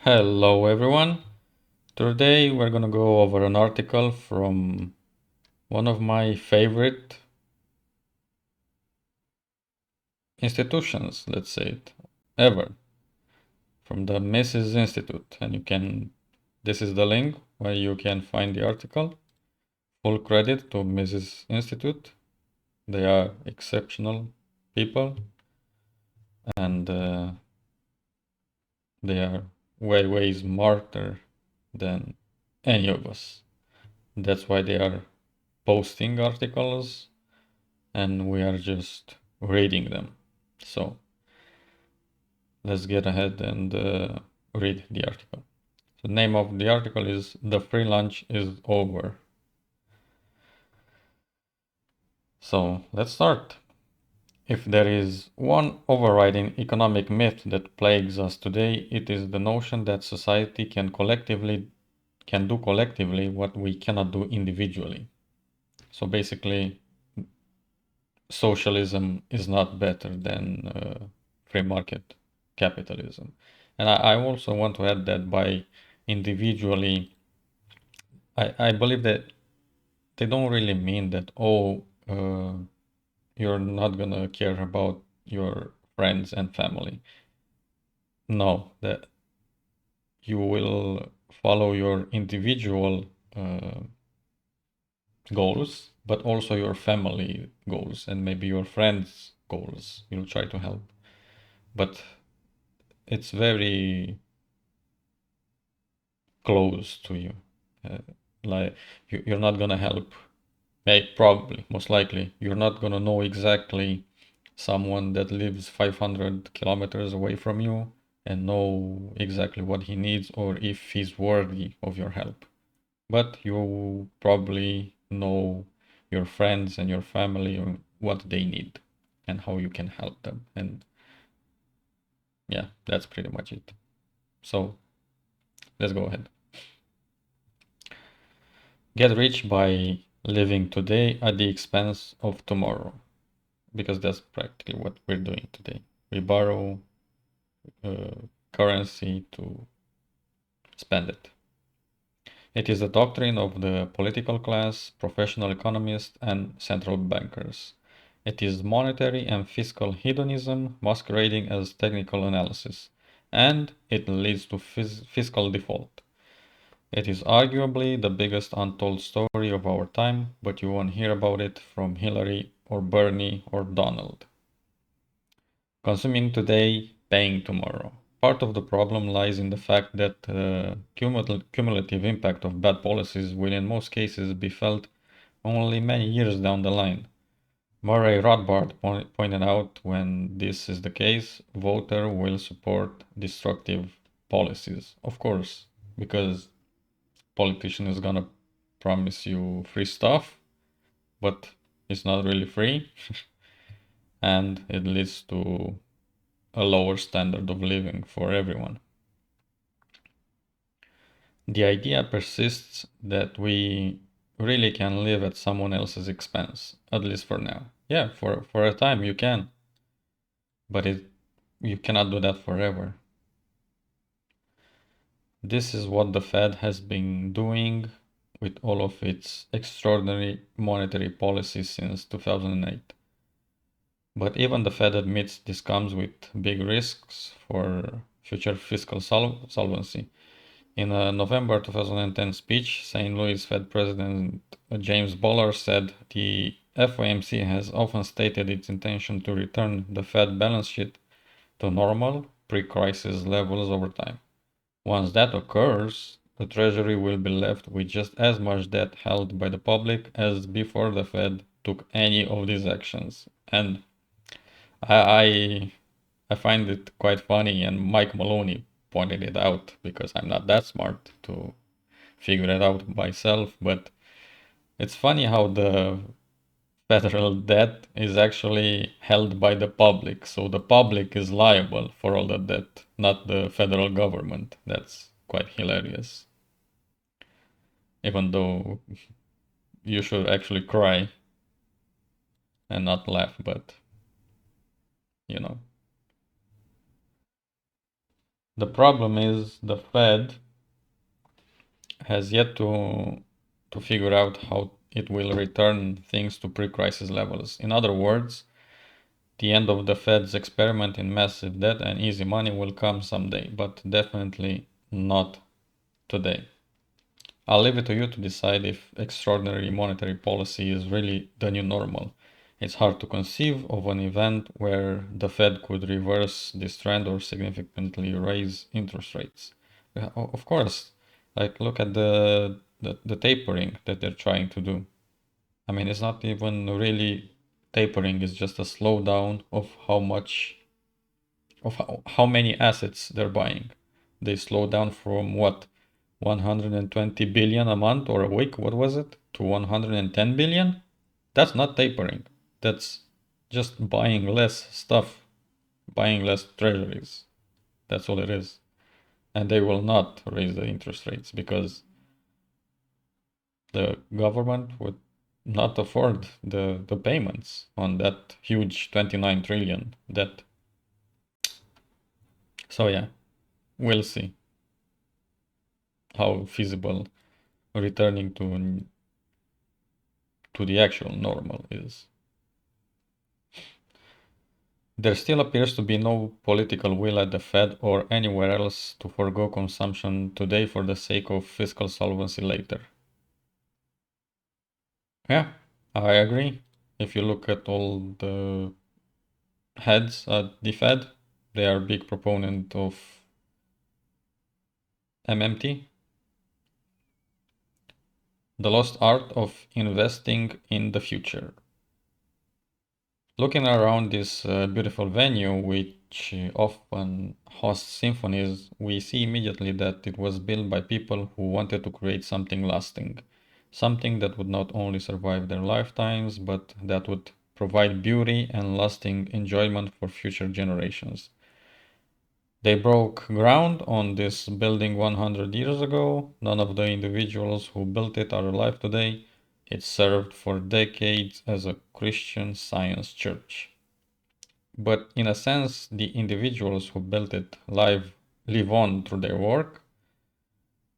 Hello everyone. Today we're gonna go over an article from one of my favorite institutions, let's say it, ever, from the MISES Institute. And this is the link where you can find the article. Full credit to Mrs. Institute. They are exceptional people and they are way smarter than any of us. That's why they are posting articles and we are just reading them. So let's get ahead and read the article. The name of the article is "The Free Lunch is Over." So let's start. If there is one overriding economic myth that plagues us today, it is the notion that society can do collectively what we cannot do individually. So basically, socialism is not better than free market capitalism. And I also want to add that by individually, I believe that they don't really mean that, you're not gonna care about your friends and family. No, that you will follow your individual goals, but also your family goals and maybe your friends' goals. You'll try to help. But it's very close to you. Uh, like you're not gonna help. Probably, most likely, you're not gonna know exactly someone that lives 500 kilometers away from you and know exactly what he needs or if he's worthy of your help. But you probably know your friends and your family or what they need and how you can help them. And yeah, that's pretty much it. So let's go ahead. Get rich by living today at the expense of tomorrow, because that's practically what we're doing today. We borrow currency to spend it. It is the doctrine of the political class, professional economists, and central bankers. It is monetary and fiscal hedonism masquerading as technical analysis, and it leads to fiscal default. It is arguably the biggest untold story of our time, but you won't hear about it from Hillary or Bernie or Donald. Consuming today, paying tomorrow. Part of the problem lies in the fact that the cumulative impact of bad policies will in most cases be felt only many years down the line. Murray Rothbard pointed out when this is the case, voter will support destructive policies. Of course, because politician is gonna promise you free stuff, but it's not really free, and it leads to a lower standard of living for everyone. The idea persists that we really can live at someone else's expense, at least for now. Yeah, for a time you can, but you cannot do that forever. This is what the Fed has been doing with all of its extraordinary monetary policies since 2008. But even the Fed admits this comes with big risks for future fiscal solvency. In a November 2010 speech, St. Louis Fed President James Bullard said the FOMC has often stated its intention to return the Fed balance sheet to normal pre-crisis levels over time. Once that occurs, the Treasury will be left with just as much debt held by the public as before the Fed took any of these actions. And I I find it quite funny, and Mike Maloney pointed it out because I'm not that smart to figure it out myself. But it's funny how the federal debt is actually held by the public. So the public is liable for all the debt, not the federal government. That's quite hilarious. Even though you should actually cry and not laugh, but you know. The problem is the Fed has yet to figure out how it will return things to pre-crisis levels. In other words, the end of the Fed's experiment in massive debt and easy money will come someday, but definitely not today. I'll leave it to you to decide if extraordinary monetary policy is really the new normal. It's hard to conceive of an event where the Fed could reverse this trend or significantly raise interest rates. Yeah, of course, like look at the tapering that they're trying to do. I mean, it's not even really tapering, it's just a slowdown of how many assets they're buying. They slow down from what, 120 billion a month or a week, what was it, to 110 billion? That's not tapering. That's just buying less stuff, buying less treasuries. That's all it is. And they will not raise the interest rates because the government would not afford the payments on that huge 29 trillion debt. So yeah, we'll see how feasible returning to the actual normal is. There still appears to be no political will at the Fed or anywhere else to forgo consumption today for the sake of fiscal solvency later. Yeah, I agree. If you look at all the heads at the Fed, they are big proponent of MMT, the lost art of investing in the future. Looking around this beautiful venue, which often hosts symphonies, we see immediately that it was built by people who wanted to create something lasting. Something that would not only survive their lifetimes, but that would provide beauty and lasting enjoyment for future generations. They broke ground on this building 100 years ago. None of the individuals who built it are alive today. It served for decades as a Christian Science church. But in a sense, the individuals who built it live on through their work,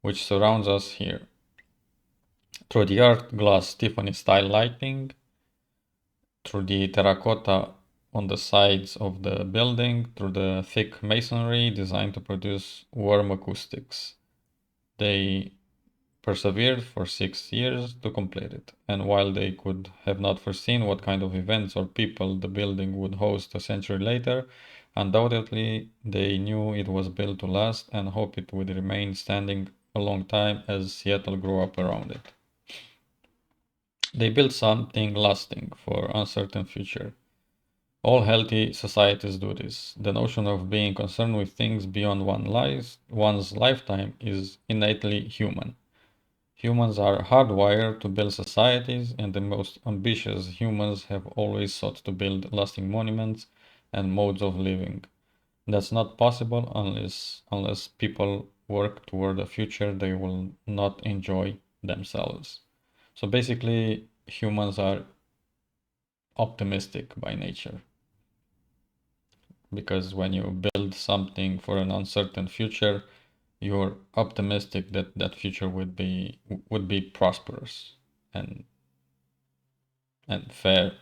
which surrounds us here. Through the art glass Tiffany style lighting, through the terracotta on the sides of the building, through the thick masonry designed to produce warm acoustics. They persevered for 6 years to complete it, and while they could have not foreseen what kind of events or people the building would host a century later, undoubtedly they knew it was built to last and hoped it would remain standing a long time as Seattle grew up around it. They built something lasting for uncertain future. All healthy societies do this. The notion of being concerned with things beyond one's lifetime is innately human. Humans are hardwired to build societies, and the most ambitious humans have always sought to build lasting monuments and modes of living. That's not possible unless people work toward a future they will not enjoy themselves. So basically, humans are optimistic by nature because when you build something for an uncertain future, you're optimistic that that future would be prosperous and fair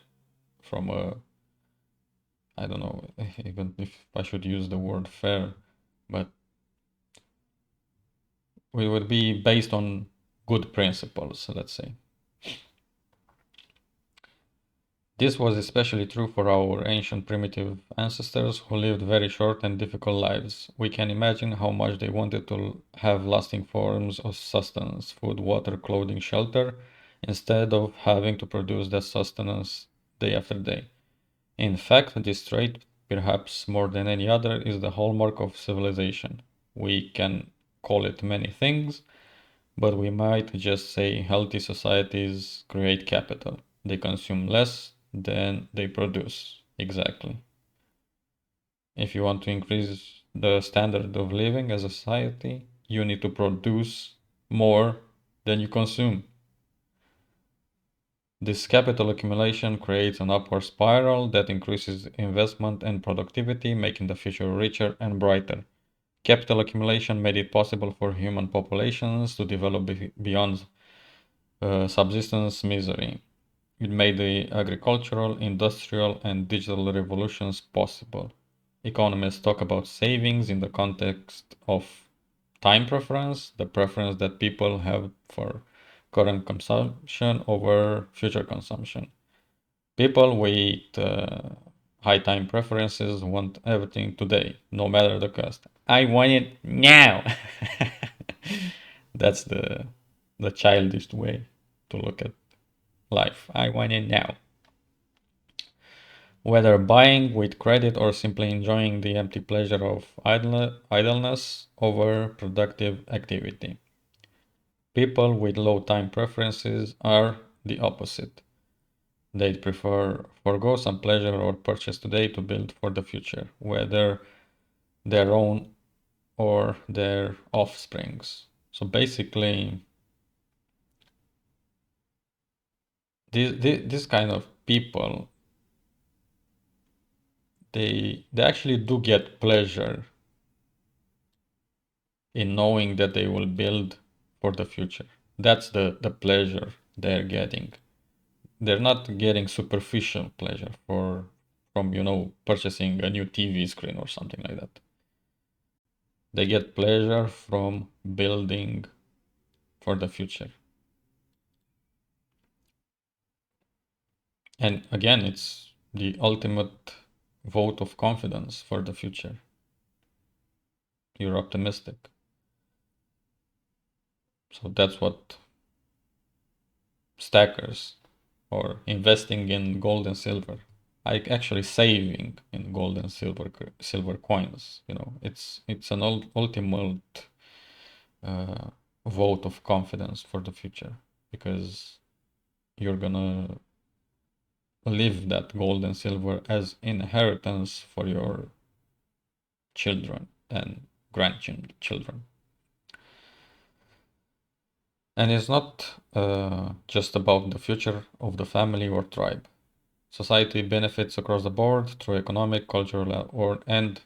from a, I don't know even if I should use the word fair, but we would be based on good principles, let's say. This was especially true for our ancient primitive ancestors who lived very short and difficult lives. We can imagine how much they wanted to have lasting forms of sustenance, food, water, clothing, shelter, instead of having to produce that sustenance day after day. In fact, this trait, perhaps more than any other, is the hallmark of civilization. We can call it many things, but we might just say healthy societies create capital. They consume less than they produce. Exactly. If you want to increase the standard of living as a society, you need to produce more than you consume. This capital accumulation creates an upward spiral that increases investment and productivity, making the future richer and brighter. Capital accumulation made it possible for human populations to develop beyond subsistence misery. It made the agricultural, industrial, and digital revolutions possible. Economists talk about savings in the context of time preference, the preference that people have for current consumption over future consumption. People with high time preferences want everything today, no matter the cost. I want it now. That's the childish way to look at life. I want it now. Whether buying with credit or simply enjoying the empty pleasure of idleness over productive activity. People with low time preferences are the opposite. They prefer forgo some pleasure or purchase today to build for the future, whether their own or their offsprings. So basically, this kind of people, they actually do get pleasure in knowing that they will build for the future. That's the pleasure they're getting. They're not getting superficial pleasure from purchasing a new TV screen or something like that. They get pleasure from building for the future. And again, it's the ultimate vote of confidence for the future. You're optimistic. So that's what stackers or investing in gold and silver, like actually saving in gold and silver coins, it's an ultimate uh, vote of confidence for the future, because you're gonna leave that gold and silver as inheritance for your children and grandchildren. And it's not just about the future of the family or tribe. Society benefits across the board through economic, cultural, and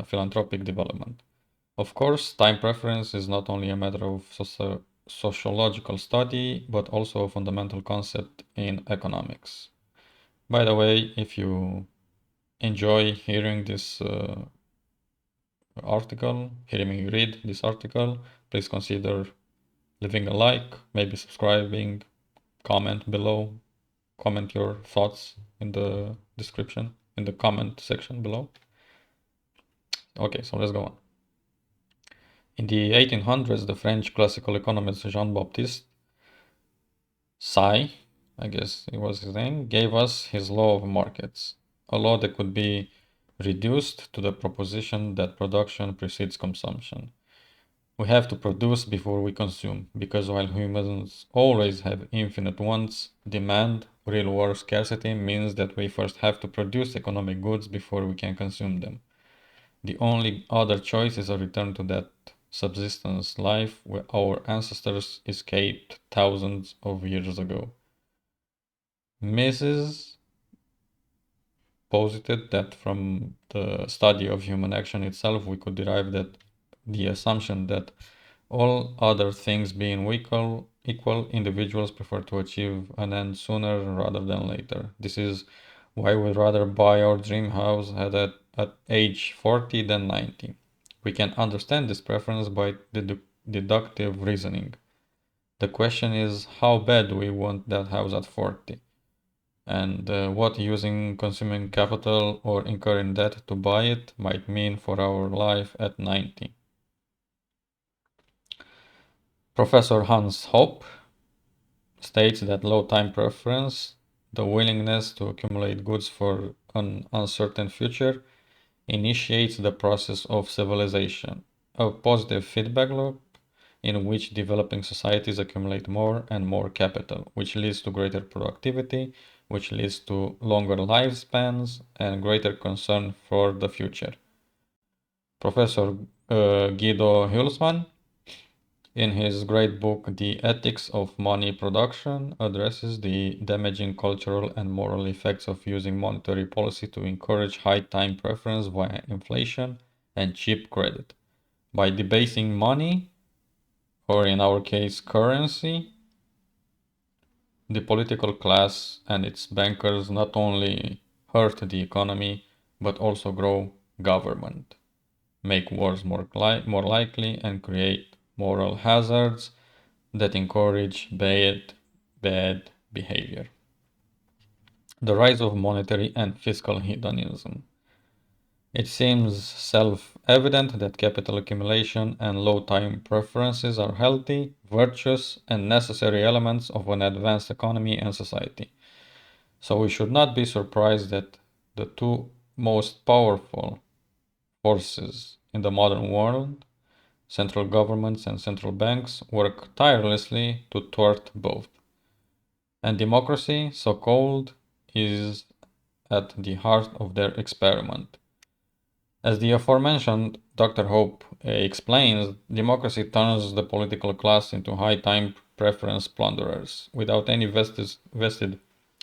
philanthropic development. Of course, time preference is not only a matter of sociological study, but also a fundamental concept in economics. By the way, if you enjoy hearing this article, hearing me read this article, please consider leaving a like, maybe subscribing, comment below, comment your thoughts in the description, in the comment section below. Okay, so let's go on. In the 1800s, the French classical economist Jean-Baptiste Say, I guess it was his name, gave us his law of markets, a law that could be reduced to the proposition that production precedes consumption. We have to produce before we consume, because while humans always have infinite wants, demand, real world scarcity means that we first have to produce economic goods before we can consume them. The only other choice is a return to that subsistence life where our ancestors escaped thousands of years ago. MISES posited that from the study of human action itself, we could derive that the assumption that all other things being equal, individuals prefer to achieve an end sooner rather than later. This is why we'd rather buy our dream house at age 40 than 90. We can understand this preference by deductive reasoning. The question is how bad we want that house at 40, and what using consuming capital or incurring debt to buy it might mean for our life at 90. Professor Hans Hoppe states that low time preference, the willingness to accumulate goods for an uncertain future, initiates the process of civilization, a positive feedback loop in which developing societies accumulate more and more capital, which leads to greater productivity, which leads to longer lifespans and greater concern for the future. Professor Guido Hülsmann, in his great book, The Ethics of Money Production, addresses the damaging cultural and moral effects of using monetary policy to encourage high time preference via inflation and cheap credit. By debasing money, or in our case, currency, the political class and its bankers not only hurt the economy, but also grow government, make wars more likely, and create moral hazards that encourage bad behavior. The rise of monetary and fiscal hedonism. It seems self-evident that capital accumulation and low time preferences are healthy, virtuous, and necessary elements of an advanced economy and society. So we should not be surprised that the two most powerful forces in the modern world, central governments and central banks, work tirelessly to thwart both. And democracy, so called, is at the heart of their experiment. As the aforementioned Dr. Hope explains, democracy turns the political class into high time preference plunderers. Without any vested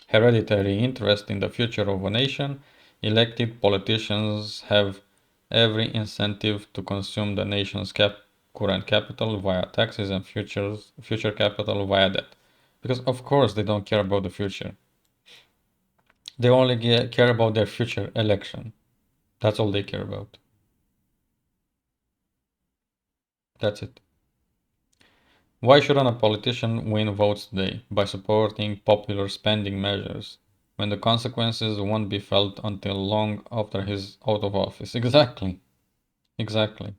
hereditary interest in the future of a nation, elected politicians have every incentive to consume the nation's current capital via taxes and future capital via debt. Because of course they don't care about the future. They only care about their future election. That's all they care about. That's it. Why shouldn't a politician win votes today? By supporting popular spending measures, when the consequences won't be felt until long after he's out of office. Exactly. Exactly.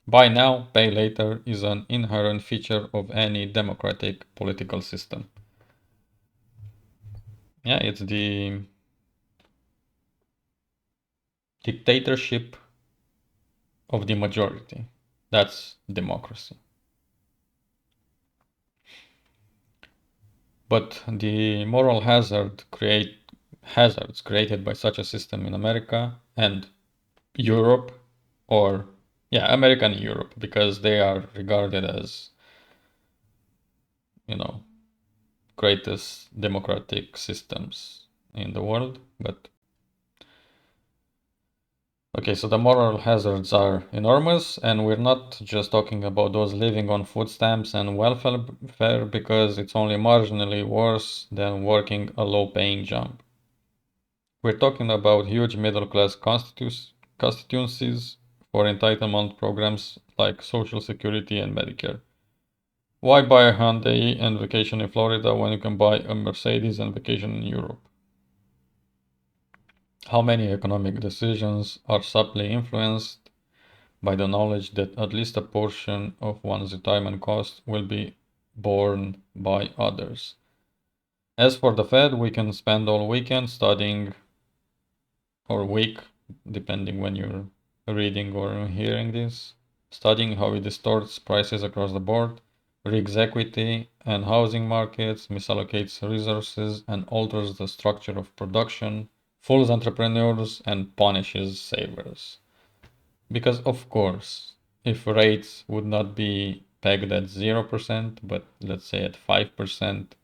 Buy now, pay later is an inherent feature of any democratic political system. Yeah, it's the dictatorship of the majority. That's democracy. But the moral hazards created by such a system in America and Europe, or yeah, America and Europe, because they are regarded as, you know, greatest democratic systems in the world. But okay, so the moral hazards are enormous, and we're not just talking about those living on food stamps and welfare, because it's only marginally worse than working a low-paying job. We're talking about huge middle-class constituencies for entitlement programs like Social Security and Medicare. Why buy a Hyundai and vacation in Florida when you can buy a Mercedes and vacation in Europe? How many economic decisions are subtly influenced by the knowledge that at least a portion of one's retirement costs will be borne by others? As for the Fed, we can spend all weekend studying, or week, depending when you're reading or hearing this, studying how it distorts prices across the board, rigs equity and housing markets, misallocates resources, and alters the structure of production, fools entrepreneurs, and punishes savers. Because, of course, if rates would not be pegged at 0%, but let's say at 5%,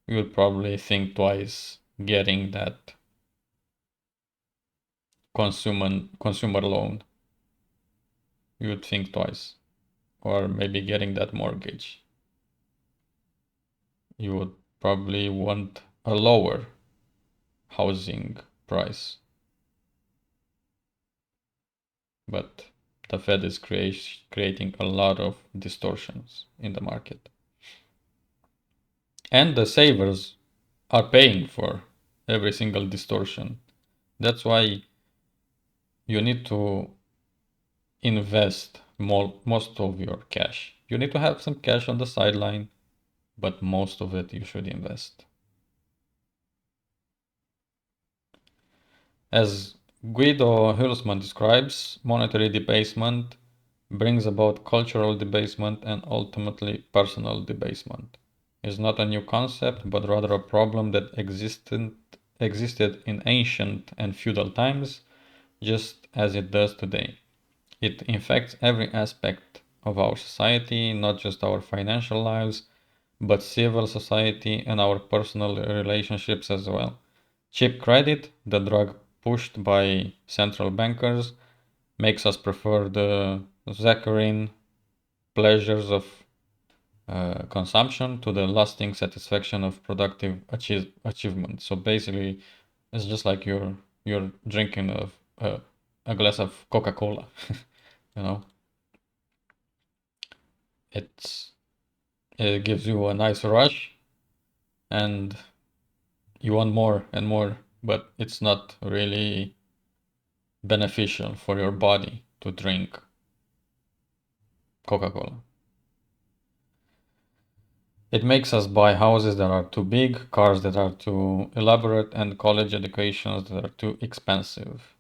you would probably think twice getting that consumer loan. You would think twice. Or maybe getting that mortgage. You would probably want a lower housing price. But the Fed is creating a lot of distortions in the market. And the savers are paying for every single distortion. That's why you need to invest most of your cash. You need to have some cash on the sideline, but most of it you should invest. As Guido Hülsmann describes, monetary debasement brings about cultural debasement and ultimately personal debasement. It's not a new concept, but rather a problem that existed in ancient and feudal times, just as it does today. It infects every aspect of our society, not just our financial lives, but civil society and our personal relationships as well. Cheap credit, the drug pushed by central bankers, makes us prefer the saccharine pleasures of consumption to the lasting satisfaction of productive achievement. So basically, it's just like you're drinking a glass of Coca-Cola. You know, it's it gives you a nice rush, and you want more and more, but it's not really beneficial for your body to drink Coca-Cola. It makes us buy houses that are too big, cars that are too elaborate, and college educations that are too expensive.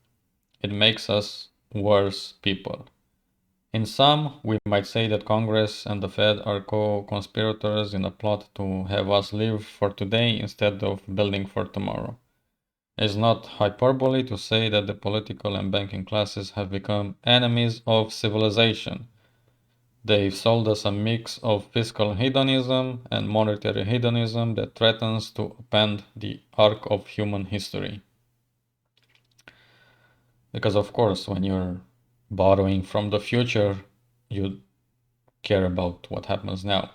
It makes us worse people. In sum, we might say that Congress and the Fed are co-conspirators in a plot to have us live for today instead of building for tomorrow. It's not hyperbole to say that the political and banking classes have become enemies of civilization. They've sold us a mix of fiscal hedonism and monetary hedonism that threatens to upend the arc of human history. Because, of course, when you're borrowing from the future, you care about what happens now.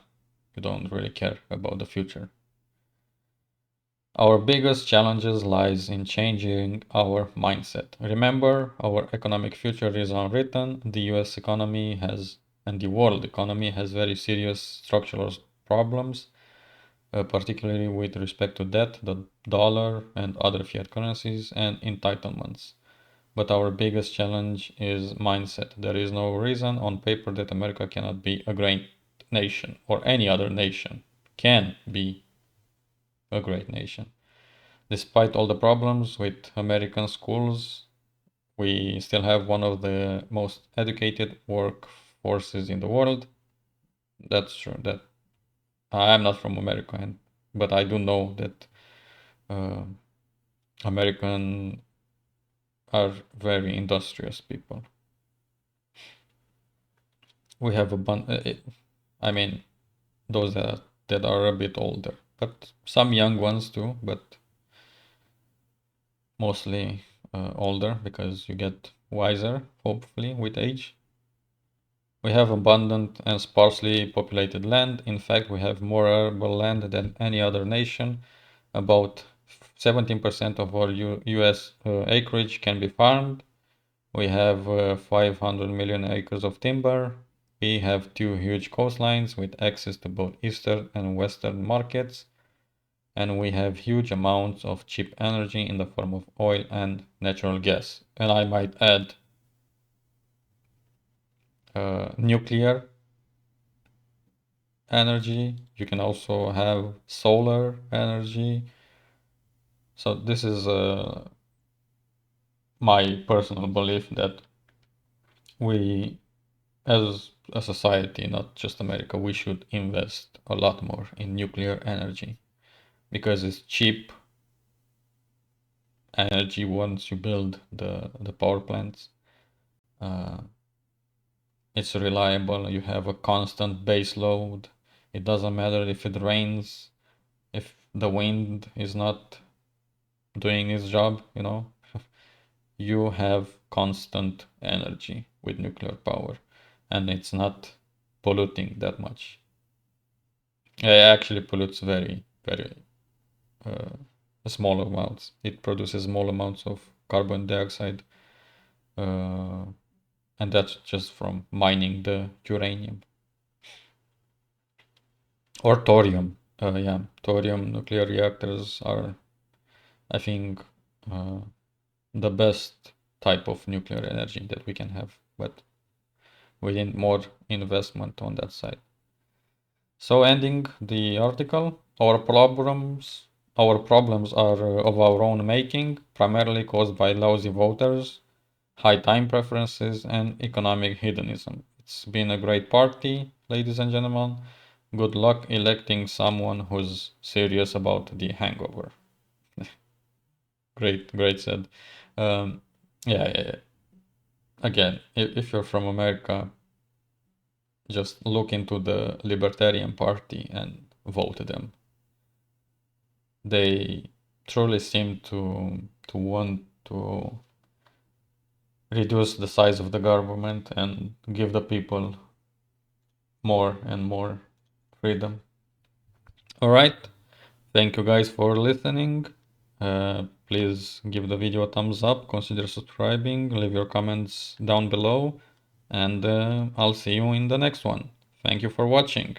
You don't really care about the future. Our biggest challenges lies in changing our mindset. Remember, our economic future is unwritten. The US economy has and the world economy has very serious structural problems, particularly with respect to debt, the dollar, and other fiat currencies, and entitlements. But our biggest challenge is mindset. There is no reason on paper that America cannot be a great nation or any other nation can be a great nation. Despite all the problems with American schools, we still have one of the most educated workforces in the world. That's true. That I am not from America, but I do know that uh, American are very industrious people. We have a bunch. I mean, those that are a bit older, but some young ones too. But mostly older because you get wiser, hopefully, with age. We have abundant and sparsely populated land. In fact, we have more arable land than any other nation. About 17% of our US acreage can be farmed. We have 500 million acres of timber. We have two huge coastlines with access to both eastern and western markets. And we have huge amounts of cheap energy in the form of oil and natural gas. And I might add nuclear energy. You can also have solar energy. So this is my personal belief that we, as a society, not just America, we should invest a lot more in nuclear energy because it's cheap energy once you build the power plants. Uh, it's reliable. You have a constant base load. It doesn't matter if it rains, if the wind is not doing its job, you have constant energy with nuclear power and it's not polluting that much. It actually pollutes very, very uh, small amounts. It produces small amounts of carbon dioxide, uh, and that's just from mining the uranium or thorium. Yeah, thorium nuclear reactors are, I think, uh, the best type of nuclear energy that we can have, but we need more investment on that side. So ending the article, our problems are of our own making, primarily caused by lousy voters, high time preferences, and economic hedonism. It's been a great party, ladies and gentlemen. Good luck electing someone who's serious about the hangover. Great, great said. Um, yeah. Again, if you're from America, just look into the Libertarian Party and vote them. They truly seem to want to reduce the size of the government and give the people more and more freedom. All right. Thank you guys for listening. Please give the video a thumbs up, consider subscribing, leave your comments down below, and I'll see you in the next one. Thank you for watching.